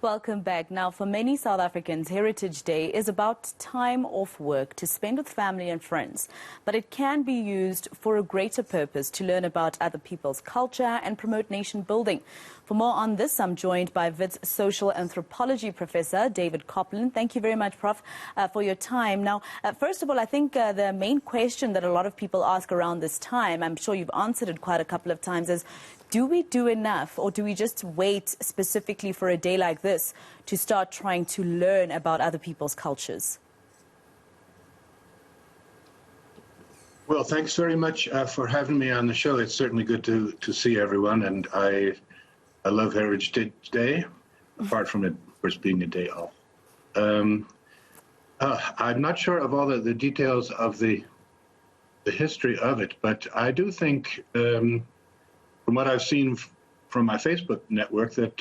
Welcome back. Now, for many South Africans, Heritage Day is about time off work to spend with family and friends. But it can be used for a greater purpose to learn about other people's culture and promote nation building. For more on this, I'm joined by Wits social anthropology professor David Coplan. Thank you very much, Prof, for your time. Now, first of all, I think the main question that a lot of people ask around this time, I'm sure you've answered it quite a couple of times, is do we do enough, or do we just wait specifically for a day like this to start trying to learn about other people's cultures? Well, thanks very much for having me on the show. It's certainly good to see everyone, and I love Heritage Day, apart from it, of course, being a day off. I'm not sure of all the details of the history of it, but I do think, from what I've seen from my Facebook network, that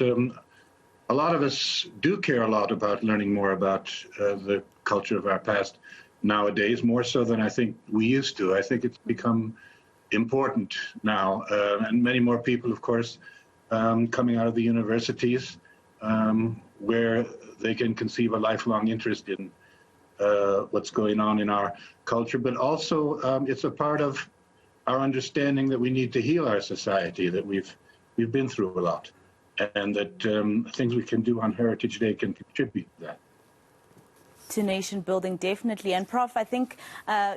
a lot of us do care a lot about learning more about the culture of our past nowadays, more so than I think we used to. I think it's become important now, and many more people, of course, coming out of the universities, where they can conceive a lifelong interest in what's going on in our culture, but also it's a part of our understanding that we need to heal our society, that we've been through a lot, and that things we can do on Heritage Day can contribute to that. To nation building, definitely. And Prof, I think,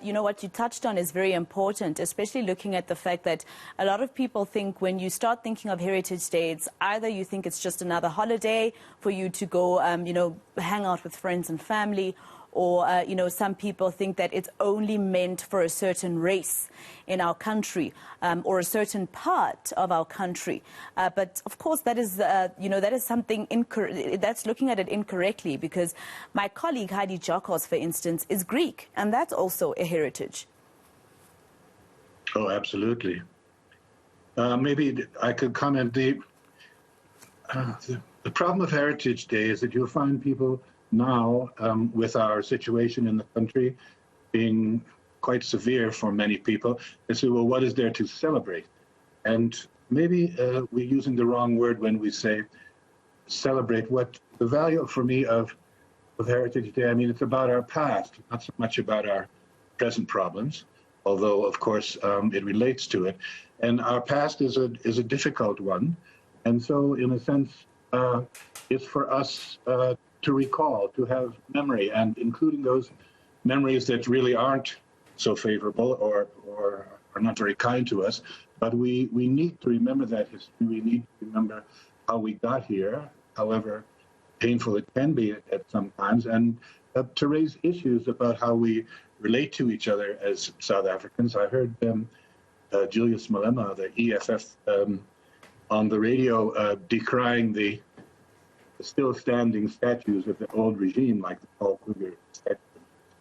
you know, what you touched on is very important, especially looking at the fact that a lot of people think when you start thinking of Heritage Day, it's either you think it's just another holiday for you to go, you know, hang out with friends and family, or, you know, some people think that it's only meant for a certain race in our country, or a certain part of our country. But of course, that is, you know, that is something that's looking at it incorrectly, because my colleague Heidi Jokos, for instance, is Greek, and that's also a heritage. Oh, absolutely. Maybe I could comment. The problem of Heritage Day is that you'll find people now, with our situation in the country being quite severe for many people, they say, well, what is there to celebrate? And maybe we're using the wrong word when we say celebrate. What the value for me of Heritage Day, I mean, it's about our past, not so much about our present problems, although, of course, it relates to it. And our past is a difficult one. And so, in a sense, it's for us to recall, to have memory, and including those memories that really aren't so favorable or are not very kind to us. But we need to remember that history. We need to remember how we got here, however painful it can be at some times, and to raise issues about how we relate to each other as South Africans. I heard Julius Malema, the EFF, on the radio decrying the still standing statues of the old regime, like the Paul Kruger statue,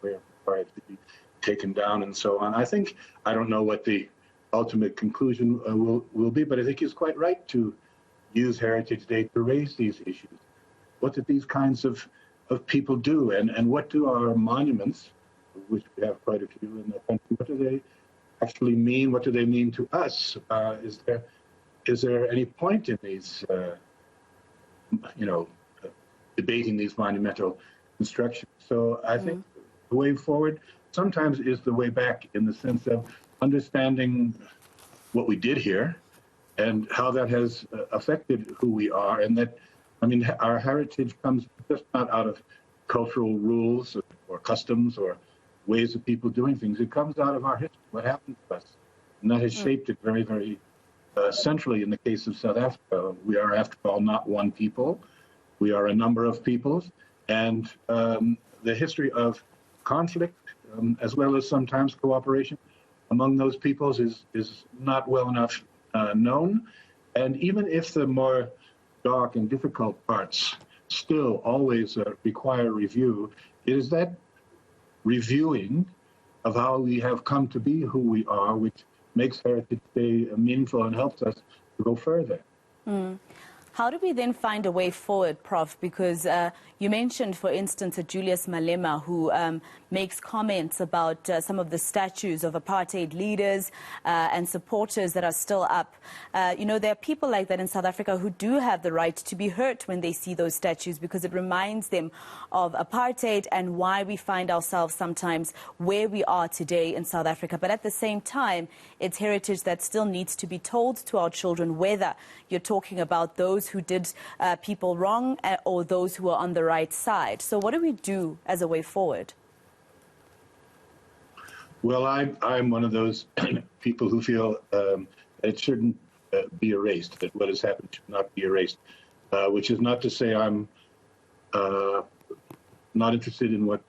were required to be taken down and so on. I don't know what the ultimate conclusion will be, but I think he's quite right to use Heritage Day to raise these issues. What do these kinds of people do, and what do our monuments, of which we have quite a few in the country, what do they actually mean? What do they mean to us? Is there any point in these you know, debating these monumental constructions? So I think the way forward sometimes is the way back, in the sense of understanding what we did here and how that has affected who we are. And that, I mean, our heritage comes just not out of cultural rules or customs or ways of people doing things. It comes out of our history, what happened to us. And that has shaped it very, very centrally in the case of South Africa. We are, after all, not one people. We are a number of peoples. And the history of conflict, as well as sometimes cooperation among those peoples, is not well enough known. And even if the more dark and difficult parts still always require review, it is that reviewing of how we have come to be who we are, which makes Heritage Day meaningful and helps us to go further. How do we then find a way forward, Prof? Because you mentioned, for instance, a Julius Malema who makes comments about some of the statues of apartheid leaders and supporters that are still up. There are people like that in South Africa who do have the right to be hurt when they see those statues because it reminds them of apartheid and why we find ourselves sometimes where we are today in South Africa. But at the same time, it's heritage that still needs to be told to our children, whether you're talking about those who did people wrong or those who are on the right side. So what do we do as a way forward? Well, I'm one of those people who feel that it shouldn't be erased, that what has happened should not be erased, which is not to say I'm not interested in what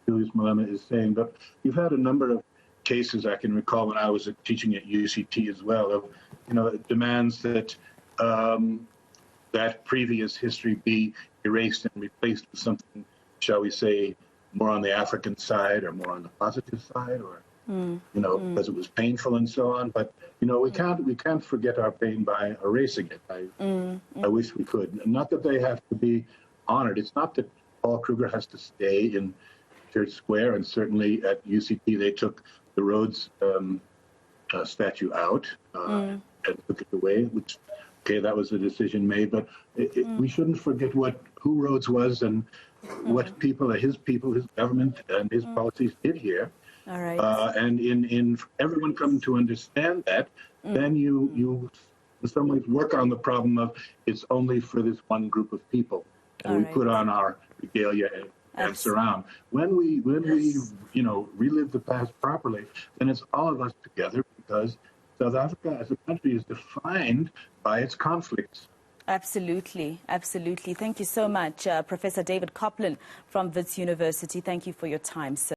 Julius Malema is saying, but you've had a number of cases I can recall when I was teaching at UCT as well, of demands that that previous history be erased and replaced with something, shall we say, more on the African side or more on the positive side, or because it was painful and so on. But we can't forget our pain by erasing it. I wish we could. Not that they have to be honored. It's not that Paul Kruger has to stay in Church Square, and certainly at UCT they took the Rhodes statue out and took it away, which, okay, that was a decision made, but we shouldn't forget who Rhodes was and what his government and his policies did here. All right. And in everyone coming to understand that, then you in some ways work on the problem of it's only for this one group of people, and we put on our regalia and dance around. When we relive the past properly, then it's all of us together, because South Africa as a country is defined by its conflicts. Absolutely, absolutely. Thank you so much, Professor David Coplan from Wits University. Thank you for your time, sir.